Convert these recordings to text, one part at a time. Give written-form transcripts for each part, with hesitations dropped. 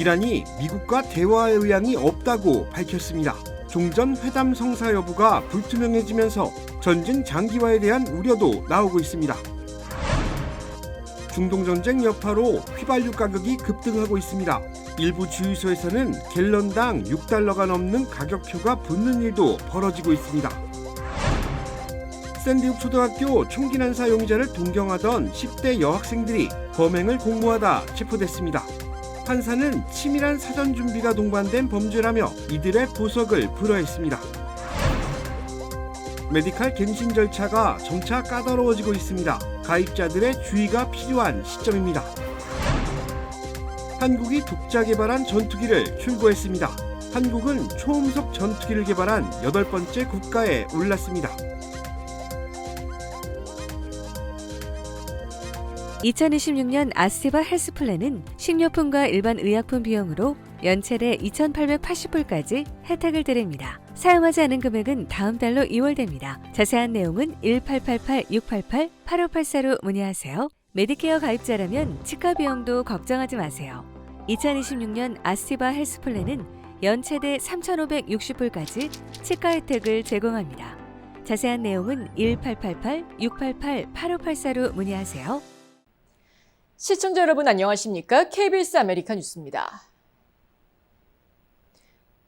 이란이 미국과 대화의 의향이 없다고 밝혔습니다. 종전 회담 성사 여부가 불투명해지면서 전쟁 장기화에 대한 우려도 나오고 있습니다. 중동전쟁 여파로 휘발유 가격이 급등하고 있습니다. 일부 주유소에서는 갤런당 6달러가 넘는 가격표가 붙는 일도 벌어지고 있습니다. 샌디훅 초등학교 총기 난사 용의자를 동경하던 10대 여학생들이 범행을 공모하다 체포됐습니다. 판사는 치밀한 사전 준비가 동반된 범죄라며 이들의 보석을 불허했습니다. 메디칼 갱신 절차가 점차 까다로워지고 있습니다. 가입자들의 주의가 필요한 시점입니다. 한국이 독자 개발한 전투기를 출고했습니다. 한국은 초음속 전투기를 개발한 8번째 국가에 올랐습니다. 2026년 아스테바 헬스플랜은 식료품과 일반 의약품 비용으로 연체대 2,880불까지 혜택을 드립니다. 사용하지 않은 금액은 다음 달로 2월됩니다. 자세한 내용은 1888-688-8584로 문의하세요. 메디케어 가입자라면 치과 비용도 걱정하지 마세요. 2026년 아스티바 헬스플랜은 연체대 3,560불까지 치과 혜택을 제공합니다. 자세한 내용은 1888-688-8584로 문의하세요. 시청자 여러분 안녕하십니까? KBS 아메리카 뉴스입니다.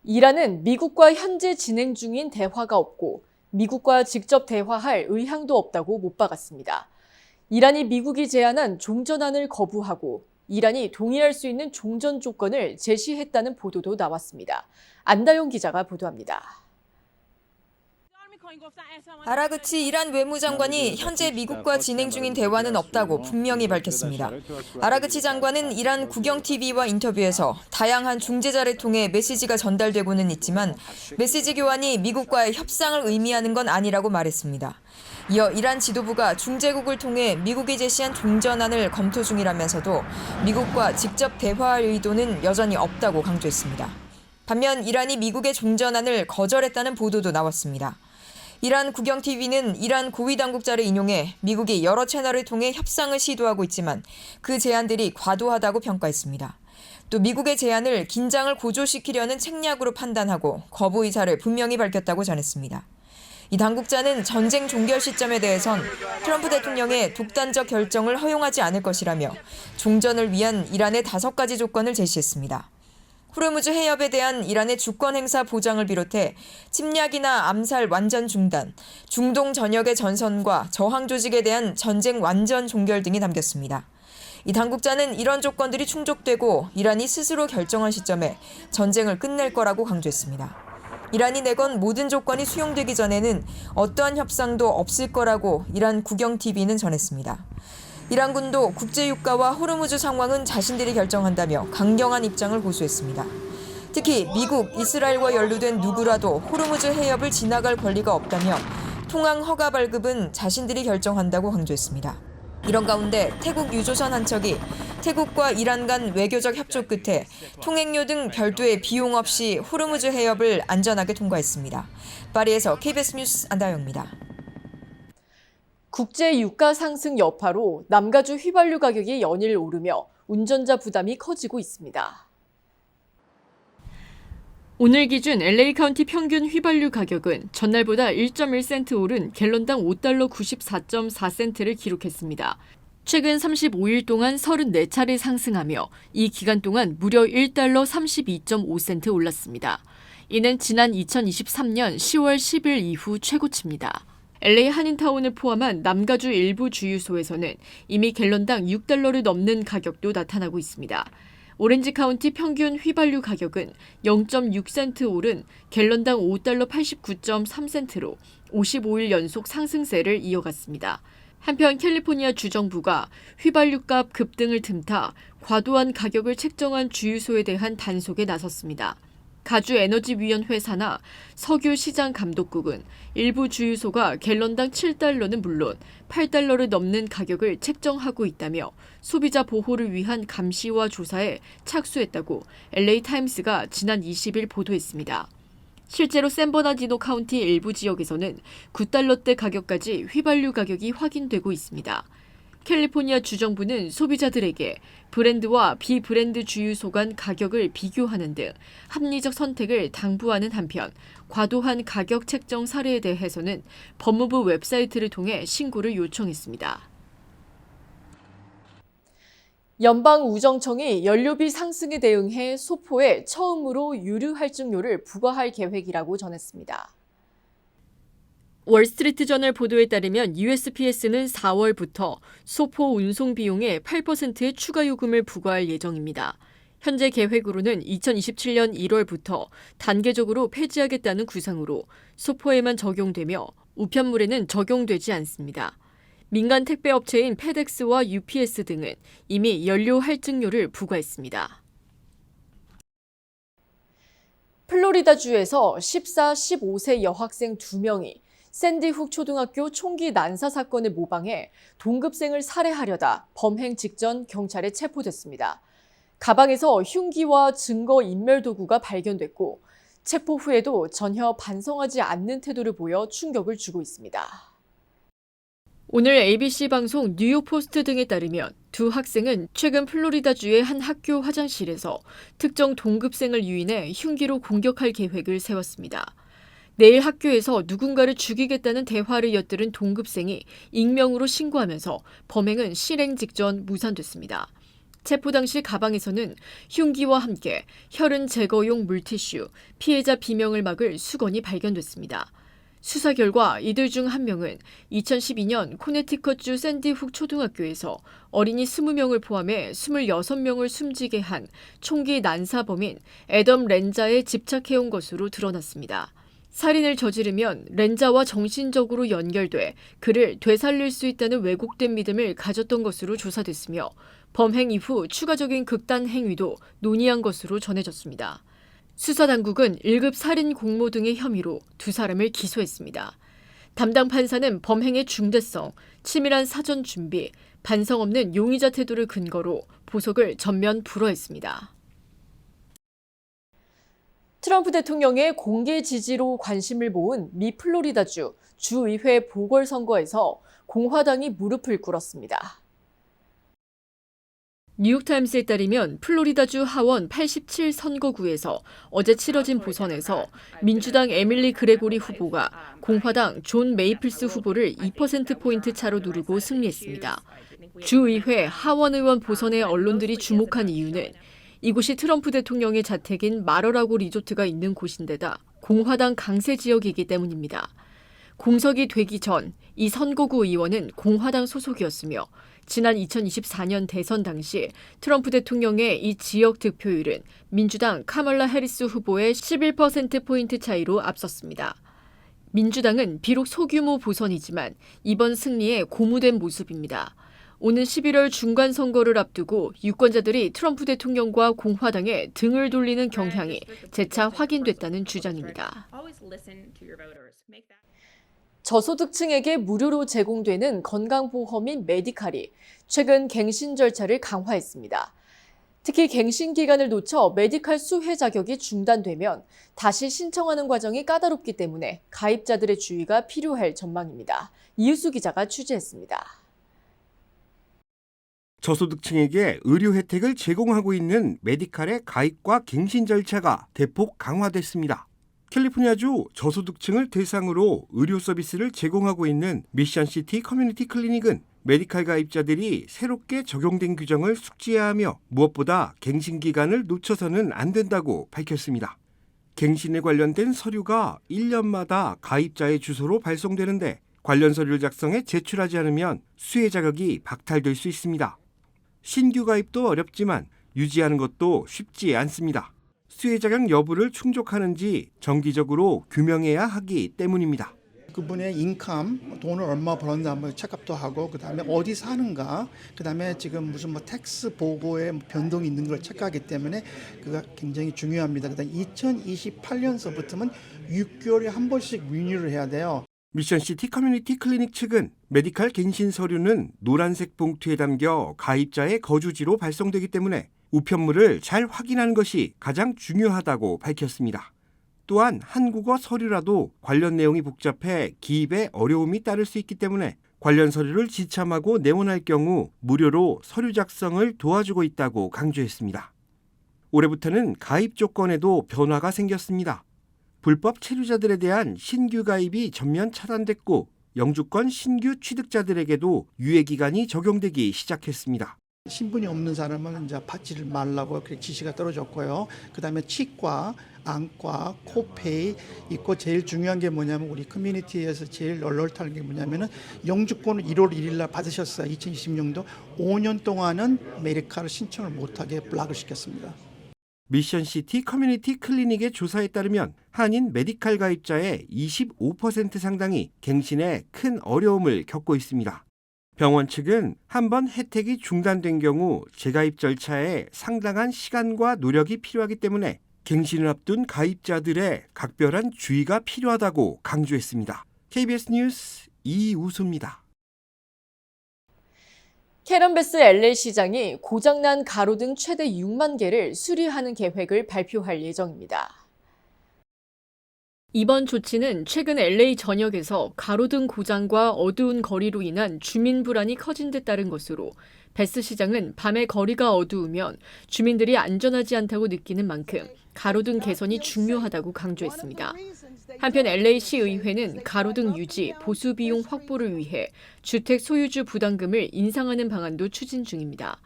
이란은 미국과 현재 진행 중인 대화가 없고 미국과 직접 대화할 의향도 없다고 못 박았습니다. 이란이 미국이 제안한 종전안을 거부하고 이란이 동의할 수 있는 종전 조건을 제시했다는 보도도 나왔습니다. 안다용 기자가 보도합니다. 아라그치 이란 외무장관이 현재 미국과 진행 중인 대화는 없다고 분명히 밝혔습니다. 아라그치 장관은 이란 국영TV와 인터뷰에서 다양한 중재자를 통해 메시지가 전달되고는 있지만 메시지 교환이 미국과의 협상을 의미하는 건 아니라고 말했습니다. 이어 이란 지도부가 중재국을 통해 미국이 제시한 종전안을 검토 중이라면서도 미국과 직접 대화할 의도는 여전히 없다고 강조했습니다. 반면 이란이 미국의 종전안을 거절했다는 보도도 나왔습니다. 이란 국영TV는 이란 고위 당국자를 인용해 미국이 여러 채널을 통해 협상을 시도하고 있지만 그 제안들이 과도하다고 평가했습니다. 또 미국의 제안을 긴장을 고조시키려는 책략으로 판단하고 거부 의사를 분명히 밝혔다고 전했습니다. 이 당국자는 전쟁 종결 시점에 대해선 트럼프 대통령의 독단적 결정을 허용하지 않을 것이라며 종전을 위한 이란의 5가지 조건을 제시했습니다. 호르무즈 해협에 대한 이란의 주권 행사 보장을 비롯해 침략이나 암살 완전 중단, 중동 전역의 전선과 저항 조직에 대한 전쟁 완전 종결 등이 담겼습니다. 이 당국자는 이런 조건들이 충족되고 이란이 스스로 결정한 시점에 전쟁을 끝낼 거라고 강조했습니다. 이란이 내건 모든 조건이 수용되기 전에는 어떠한 협상도 없을 거라고 이란 국영TV는 전했습니다. 이란군도 국제유가와 호르무즈 상황은 자신들이 결정한다며 강경한 입장을 고수했습니다. 특히 미국, 이스라엘과 연루된 누구라도 호르무즈 해협을 지나갈 권리가 없다며 통항 허가 발급은 자신들이 결정한다고 강조했습니다. 이런 가운데 태국 유조선 한 척이 태국과 이란 간 외교적 협조 끝에 통행료 등 별도의 비용 없이 호르무즈 해협을 안전하게 통과했습니다. 파리에서 KBS 뉴스 안다영입니다. 국제 유가 상승 여파로 남가주 휘발유 가격이 연일 오르며 운전자 부담이 커지고 있습니다. 오늘 기준 LA 카운티 평균 휘발유 가격은 전날보다 1.1센트 오른 갤런당 5달러 94.4센트를 기록했습니다. 최근 35일 동안 34차례 상승하며 이 기간 동안 무려 1달러 32.5센트 올랐습니다. 이는 지난 2023년 10월 10일 이후 최고치입니다. LA 한인타운을 포함한 남가주 일부 주유소에서는 이미 갤런당 6달러를 넘는 가격도 나타나고 있습니다. 오렌지 카운티 평균 휘발유 가격은 0.6센트 오른 갤런당 5달러 89.3센트로 55일 연속 상승세를 이어갔습니다. 한편 캘리포니아 주정부가 휘발유값 급등을 틈타 과도한 가격을 책정한 주유소에 대한 단속에 나섰습니다. 가주에너지위원회 산하 석유시장감독국은 일부 주유소가 갤런당 7달러는 물론 8달러를 넘는 가격을 책정하고 있다며 소비자 보호를 위한 감시와 조사에 착수했다고 LA타임스가 지난 20일 보도했습니다. 실제로 샌버나디노 카운티 일부 지역에서는 9달러대 가격까지 휘발유 가격이 확인되고 있습니다. 캘리포니아 주정부는 소비자들에게 브랜드와 비브랜드 주유소 간 가격을 비교하는 등 합리적 선택을 당부하는 한편 과도한 가격 책정 사례에 대해서는 법무부 웹사이트를 통해 신고를 요청했습니다. 연방우정청이 연료비 상승에 대응해 소포에 처음으로 유류 할증료를 부과할 계획이라고 전했습니다. 월스트리트저널 보도에 따르면 USPS는 4월부터 소포 운송 비용의 8%의 추가 요금을 부과할 예정입니다. 현재 계획으로는 2027년 1월부터 단계적으로 폐지하겠다는 구상으로 소포에만 적용되며 우편물에는 적용되지 않습니다. 민간 택배 업체인 페덱스와 UPS 등은 이미 연료 할증료를 부과했습니다. 플로리다주에서 14, 15세 여학생 2명이 샌디훅 초등학교 총기 난사 사건을 모방해 동급생을 살해하려다 범행 직전 경찰에 체포됐습니다. 가방에서 흉기와 증거 인멸 도구가 발견됐고 체포 후에도 전혀 반성하지 않는 태도를 보여 충격을 주고 있습니다. 오늘 ABC 방송 뉴욕포스트 등에 따르면 두 학생은 최근 플로리다주의 한 학교 화장실에서 특정 동급생을 유인해 흉기로 공격할 계획을 세웠습니다. 내일 학교에서 누군가를 죽이겠다는 대화를 엿들은 동급생이 익명으로 신고하면서 범행은 실행 직전 무산됐습니다. 체포 당시 가방에서는 흉기와 함께 혈흔 제거용 물티슈, 피해자 비명을 막을 수건이 발견됐습니다. 수사 결과 이들 중 한 명은 2012년 코네티컷주 샌디훅 초등학교에서 어린이 20명을 포함해 26명을 숨지게 한 총기 난사범인 애덤 렌자에 집착해온 것으로 드러났습니다. 살인을 저지르면 렌자와 정신적으로 연결돼 그를 되살릴 수 있다는 왜곡된 믿음을 가졌던 것으로 조사됐으며 범행 이후 추가적인 극단 행위도 논의한 것으로 전해졌습니다. 수사당국은 1급 살인 공모 등의 혐의로 두 사람을 기소했습니다. 담당 판사는 범행의 중대성, 치밀한 사전 준비, 반성 없는 용의자 태도를 근거로 보석을 전면 불허했습니다. 트럼프 대통령의 공개 지지로 관심을 모은 미 플로리다주 주의회 보궐선거에서 공화당이 무릎을 꿇었습니다. 뉴욕타임스에 따르면 플로리다주 하원 87선거구에서 어제 치러진 보선에서 민주당 에밀리 그레고리 후보가 공화당 존 메이플스 후보를 2%포인트 차로 누르고 승리했습니다. 주의회 하원 의원 보선에 언론들이 주목한 이유는 이곳이 트럼프 대통령의 자택인 마러라고 리조트가 있는 곳인데다 공화당 강세 지역이기 때문입니다. 공석이 되기 전 이 선거구 의원은 공화당 소속이었으며 지난 2024년 대선 당시 트럼프 대통령의 이 지역 득표율은 민주당 카멀라 해리스 후보의 11%포인트 차이로 앞섰습니다. 민주당은 비록 소규모 보선이지만 이번 승리에 고무된 모습입니다. 오는 11월 중간 선거를 앞두고 유권자들이 트럼프 대통령과 공화당에 등을 돌리는 경향이 재차 확인됐다는 주장입니다. 저소득층에게 무료로 제공되는 건강보험인 메디칼이 최근 갱신 절차를 강화했습니다. 특히 갱신 기간을 놓쳐 메디칼 수혜 자격이 중단되면 다시 신청하는 과정이 까다롭기 때문에 가입자들의 주의가 필요할 전망입니다. 이유수 기자가 취재했습니다. 저소득층에게 의료 혜택을 제공하고 있는 메디칼의 가입과 갱신 절차가 대폭 강화됐습니다. 캘리포니아주 저소득층을 대상으로 의료 서비스를 제공하고 있는 미션시티 커뮤니티 클리닉은 메디칼 가입자들이 새롭게 적용된 규정을 숙지해야 하며 무엇보다 갱신 기간을 놓쳐서는 안 된다고 밝혔습니다. 갱신에 관련된 서류가 1년마다 가입자의 주소로 발송되는데 관련 서류를 작성해 제출하지 않으면 수혜 자격이 박탈될 수 있습니다. 신규 가입도 어렵지만 유지하는 것도 쉽지 않습니다. 수혜 자격 여부를 충족하는지 정기적으로 규명해야 하기 때문입니다. 그분의 인컴, 돈을 얼마 벌었는지 한번 체크업도 하고 그다음에 어디 사는가, 그다음에 지금 무슨 텍스 보고에 변동이 있는 걸 체크하기 때문에 그가 굉장히 중요합니다. 그다음 2028년서부터는 6개월에 한 번씩 리뉴를 해야 돼요. 미션시티 커뮤니티 클리닉 측은 메디칼 갱신 서류는 노란색 봉투에 담겨 가입자의 거주지로 발송되기 때문에 우편물을 잘 확인하는 것이 가장 중요하다고 밝혔습니다. 또한 한국어 서류라도 관련 내용이 복잡해 기입에 어려움이 따를 수 있기 때문에 관련 서류를 지참하고 내원할 경우 무료로 서류 작성을 도와주고 있다고 강조했습니다. 올해부터는 가입 조건에도 변화가 생겼습니다. 불법 체류자들에 대한 신규 가입이 전면 차단됐고 영주권 신규 취득자들에게도 유예 기간이 적용되기 시작했습니다. 신분이 없는 사람은 이제 받지를 말라고 그렇게 지시가 떨어졌고요. 그다음에 치과, 안과, 코페이 있고 제일 중요한 게 뭐냐면 우리 커뮤니티에서 제일 얼얼트한 게 뭐냐면은 영주권을 1월 1일 날 받으셨어요. 2020년도 5년 동안은 메디카를 신청을 못하게 블락을 시켰습니다. 미션시티 커뮤니티 클리닉의 조사에 따르면 한인 메디칼 가입자의 25% 상당이 갱신에 큰 어려움을 겪고 있습니다. 병원 측은 한번 혜택이 중단된 경우 재가입 절차에 상당한 시간과 노력이 필요하기 때문에 갱신을 앞둔 가입자들의 각별한 주의가 필요하다고 강조했습니다. KBS 뉴스 이우수입니다. 캐런 베스 LA 시장이 고장난 가로등 최대 6만 개를 수리하는 계획을 발표할 예정입니다. 이번 조치는 최근 LA 전역에서 가로등 고장과 어두운 거리로 인한 주민 불안이 커진 데 따른 것으로 베스 시장은 밤에 거리가 어두우면 주민들이 안전하지 않다고 느끼는 만큼 가로등 개선이 중요하다고 강조했습니다. 한편 LA시 의회는 가로등 유지, 보수 비용 확보를 위해 주택 소유주 부담금을 인상하는 방안도 추진 중입니다.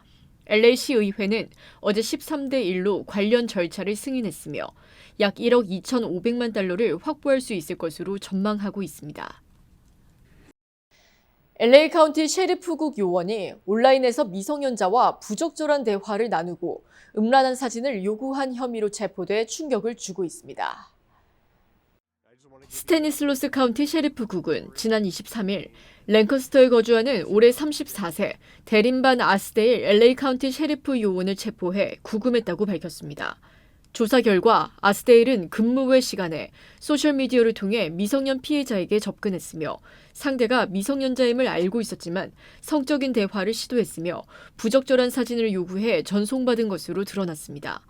LA시 의회는 어제 13대 1로 관련 절차를 승인했으며 약 1억 2,500만 달러를 확보할 수 있을 것으로 전망하고 있습니다. LA 카운티 셰리프국 요원이 온라인에서 미성년자와 부적절한 대화를 나누고 음란한 사진을 요구한 혐의로 체포돼 충격을 주고 있습니다. 스테니슬로스 카운티 셰리프국은 지난 23일 랭커스터에 거주하는 올해 34세 데린반 아스데일 LA 카운티 셰리프 요원을 체포해 구금했다고 밝혔습니다. 조사 결과 아스데일은 근무 외 시간에 소셜미디어를 통해 미성년 피해자에게 접근했으며 상대가 미성년자임을 알고 있었지만 성적인 대화를 시도했으며 부적절한 사진을 요구해 전송받은 것으로 드러났습니다.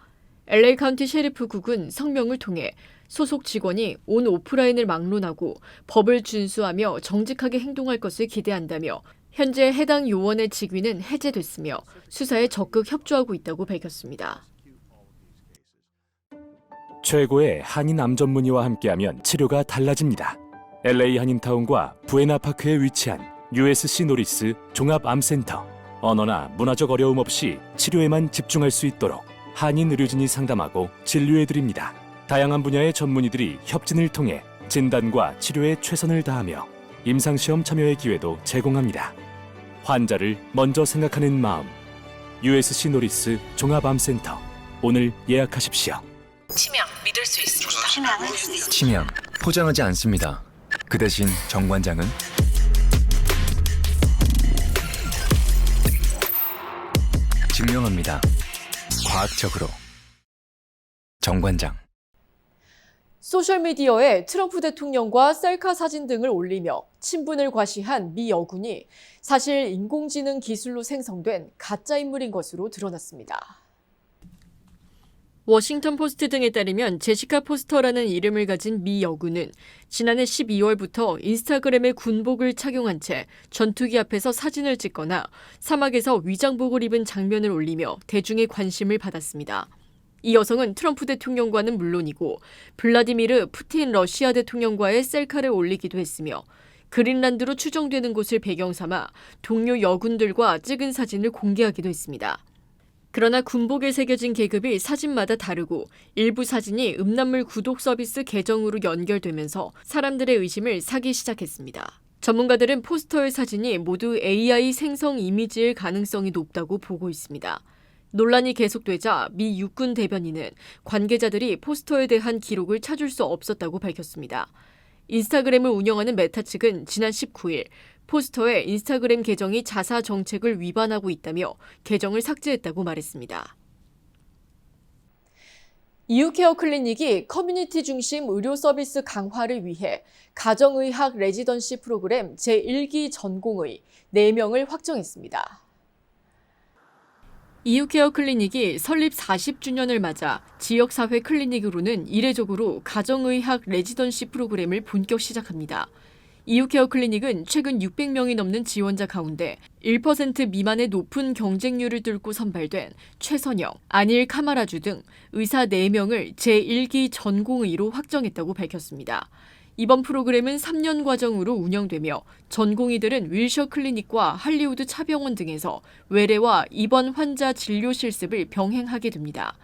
LA 카운티 셰리프국은 성명을 통해 소속 직원이 온 오프라인을 막론하고 법을 준수하며 정직하게 행동할 것을 기대한다며 현재 해당 요원의 직위는 해제됐으며 수사에 적극 협조하고 있다고 밝혔습니다. 최고의 한인 암 전문의와 함께하면 치료가 달라집니다. LA 한인타운과 부에나파크에 위치한 USC 노리스 종합암센터. 언어나 문화적 어려움 없이 치료에만 집중할 수 있도록 한인 의료진이 상담하고 진료해드립니다. 다양한 분야의 전문의들이 협진을 통해 진단과 치료에 최선을 다하며 임상시험 참여의 기회도 제공합니다. 환자를 먼저 생각하는 마음. USC 노리스 종합암센터. 오늘 예약하십시오. 치명 믿을 수 있습니다. 치명 포장하지 않습니다. 그 대신 정관장은 증명합니다. 과학적으로. 정관장. 소셜미디어에 트럼프 대통령과 셀카 사진 등을 올리며 친분을 과시한 미 여군이 사실 인공지능 기술로 생성된 가짜 인물인 것으로 드러났습니다. 워싱턴 포스트 등에 따르면 제시카 포스터라는 이름을 가진 미 여군은 지난해 12월부터 인스타그램에 군복을 착용한 채 전투기 앞에서 사진을 찍거나 사막에서 위장복을 입은 장면을 올리며 대중의 관심을 받았습니다. 이 여성은 트럼프 대통령과는 물론이고 블라디미르 푸틴 러시아 대통령과의 셀카를 올리기도 했으며 그린란드로 추정되는 곳을 배경 삼아 동료 여군들과 찍은 사진을 공개하기도 했습니다. 그러나 군복에 새겨진 계급이 사진마다 다르고 일부 사진이 음란물 구독 서비스 계정으로 연결되면서 사람들의 의심을 사기 시작했습니다. 전문가들은 포스터의 사진이 모두 AI 생성 이미지일 가능성이 높다고 보고 있습니다. 논란이 계속되자 미 육군 대변인은 관계자들이 포스터에 대한 기록을 찾을 수 없었다고 밝혔습니다. 인스타그램을 운영하는 메타 측은 지난 19일 포스터에 인스타그램 계정이 자사 정책을 위반하고 있다며 계정을 삭제했다고 말했습니다. 이유케어 클리닉이 커뮤니티 중심 의료 서비스 강화를 위해 가정의학 레지던시 프로그램 제1기 전공의 4명을 확정했습니다. 이유케어 클리닉이 설립 40주년을 맞아 지역사회 클리닉으로는 이례적으로 가정의학 레지던시 프로그램을 본격 시작합니다. 이유케어 클리닉은 최근 600명이 넘는 지원자 가운데 1% 미만의 높은 경쟁률을 뚫고 선발된 최선영, 아닐 카마라주 등 의사 4명을 제1기 전공의로 확정했다고 밝혔습니다. 이번 프로그램은 3년 과정으로 운영되며 전공의들은 윌셔 클리닉과 할리우드 차병원 등에서 외래와 입원 환자 진료 실습을 병행하게 됩니다.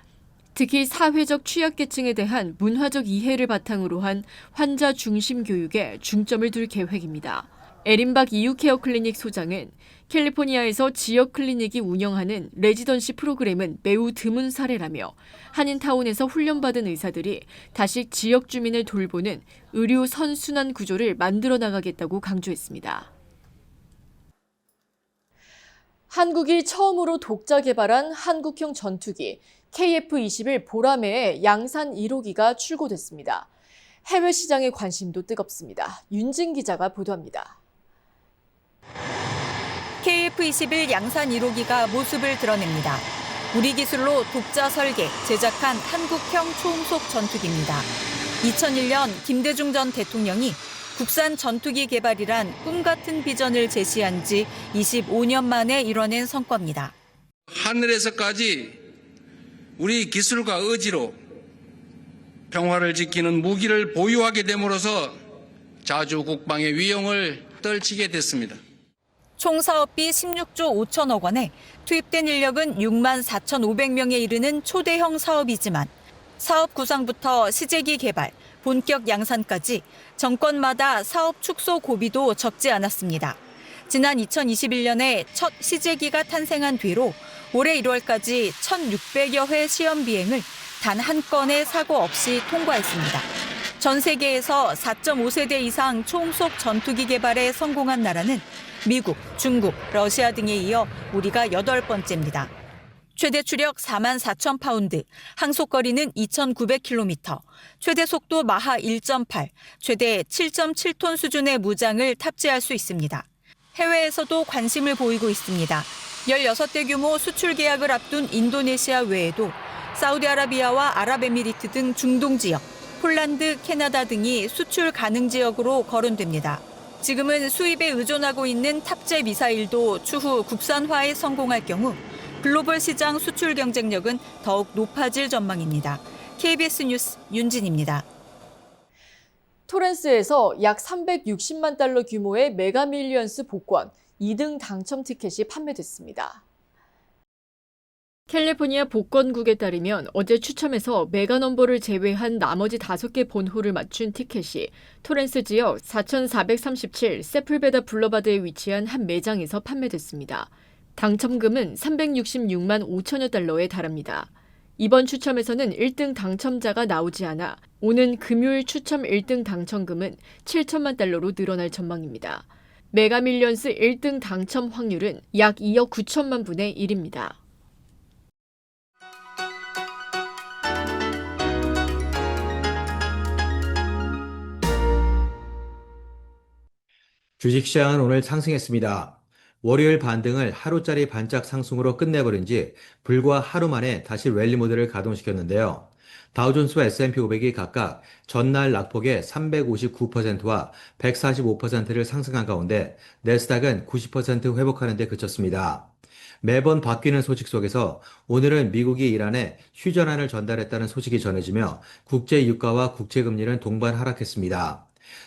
특히 사회적 취약계층에 대한 문화적 이해를 바탕으로 한 환자 중심 교육에 중점을 둘 계획입니다. 에린박 이유케어 클리닉 소장은 캘리포니아에서 지역 클리닉이 운영하는 레지던시 프로그램은 매우 드문 사례라며 한인타운에서 훈련받은 의사들이 다시 지역 주민을 돌보는 의료 선순환 구조를 만들어 나가겠다고 강조했습니다. 한국이 처음으로 독자 개발한 한국형 전투기 KF-21 보라매의 양산 1호기가 출고됐습니다. 해외 시장의 관심도 뜨겁습니다. 윤진 기자가 보도합니다. KF-21 양산 1호기가 모습을 드러냅니다. 우리 기술로 독자 설계, 제작한 한국형 초음속 전투기입니다. 2001년 김대중 전 대통령이 국산 전투기 개발이란 꿈 같은 비전을 제시한 지 25년 만에 이뤄낸 성과입니다. 하늘에서까지 우리 기술과 의지로 평화를 지키는 무기를 보유하게 됨으로써 자주 국방의 위용을 떨치게 됐습니다. 총 사업비 16조 5천억 원에 투입된 인력은 6만 4,500명에 이르는 초대형 사업이지만 사업 구상부터 시제기 개발, 본격 양산까지 정권마다 사업 축소 고비도 적지 않았습니다. 지난 2021년에 첫 시제기가 탄생한 뒤로 올해 1월까지 1,600여 회 시험 비행을 단 한 건의 사고 없이 통과했습니다. 전 세계에서 4.5세대 이상 초음속 전투기 개발에 성공한 나라는 미국, 중국, 러시아 등에 이어 우리가 8번째입니다. 최대 추력 4만 4천 파운드, 항속거리는 2,900km, 최대 속도 마하 1.8, 최대 7.7톤 수준의 무장을 탑재할 수 있습니다. 해외에서도 관심을 보이고 있습니다. 16대 규모 수출 계약을 앞둔 인도네시아 외에도 사우디아라비아와 아랍에미리트 등 중동 지역, 폴란드, 캐나다 등이 수출 가능 지역으로 거론됩니다. 지금은 수입에 의존하고 있는 탑재 미사일도 추후 국산화에 성공할 경우 글로벌 시장 수출 경쟁력은 더욱 높아질 전망입니다. KBS 뉴스 윤진입니다. 토렌스에서 약 360만 달러 규모의 메가밀리언스 복권 2등 당첨 티켓이 판매됐습니다. 캘리포니아 복권국에 따르면 어제 추첨에서 메가넘버를 제외한 나머지 5개 번호를 맞춘 티켓이 토렌스 지역 4437 세플베다 블러바드에 위치한 한 매장에서 판매됐습니다. 당첨금은 366만 5천여 달러에 달합니다. 이번 추첨에서는 1등 당첨자가 나오지 않아 오는 금요일 추첨 1등 당첨금은 7천만 달러로 늘어날 전망입니다. 메가밀리언스 1등 당첨 확률은 약 2억 9천만 분의 1입니다. 주식시장은 오늘 상승했습니다. 월요일 반등을 하루짜리 반짝 상승으로 끝내버린 지 불과 하루 만에 다시 랠리 모드를 가동시켰는데요. 다우존스와 S&P 500이 각각 전날 낙폭의 359%와 145%를 상승한 가운데 내스닥은 90% 회복하는 데 그쳤습니다. 매번 바뀌는 소식 속에서 오늘은 미국이 이란에 휴전안을 전달했다는 소식이 전해지며 국제 유가와 국제 금리는 동반 하락했습니다.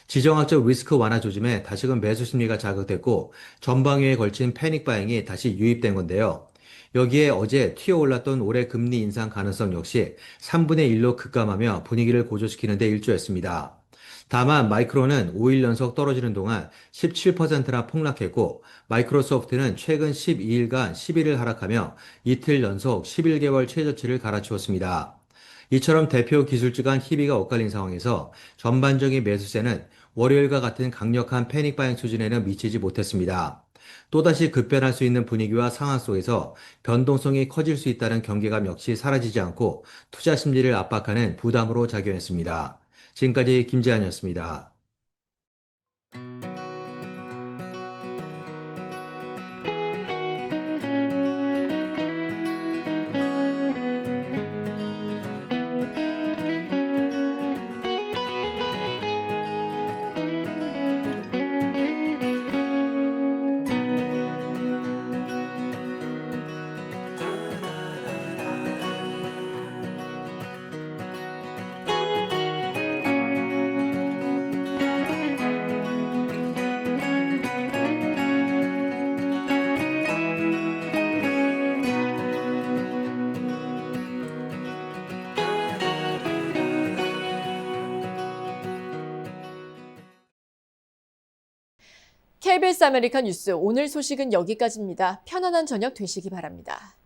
지정학적 리스크 완화 조짐에 다시금 매수 심리가 자극됐고 전방위에 걸친 패닉 바잉이 다시 유입된 건데요. 여기에 어제 튀어올랐던 올해 금리 인상 가능성 역시 3분의 1로 급감하며 분위기를 고조시키는 데 일조했습니다. 다만 마이크론은 5일 연속 떨어지는 동안 17%나 폭락했고 마이크로소프트는 최근 12일간 11일 하락하며 이틀 연속 11개월 최저치를 갈아치웠습니다. 이처럼 대표 기술주간 희비가 엇갈린 상황에서 전반적인 매수세는 월요일과 같은 강력한 패닉 바잉 수준에는 미치지 못했습니다. 또다시 급변할 수 있는 분위기와 상황 속에서 변동성이 커질 수 있다는 경계감 역시 사라지지 않고 투자 심리를 압박하는 부담으로 작용했습니다. 지금까지 김재한이었습니다. KBS 아메리카 뉴스 오늘 소식은 여기까지입니다. 편안한 저녁 되시기 바랍니다.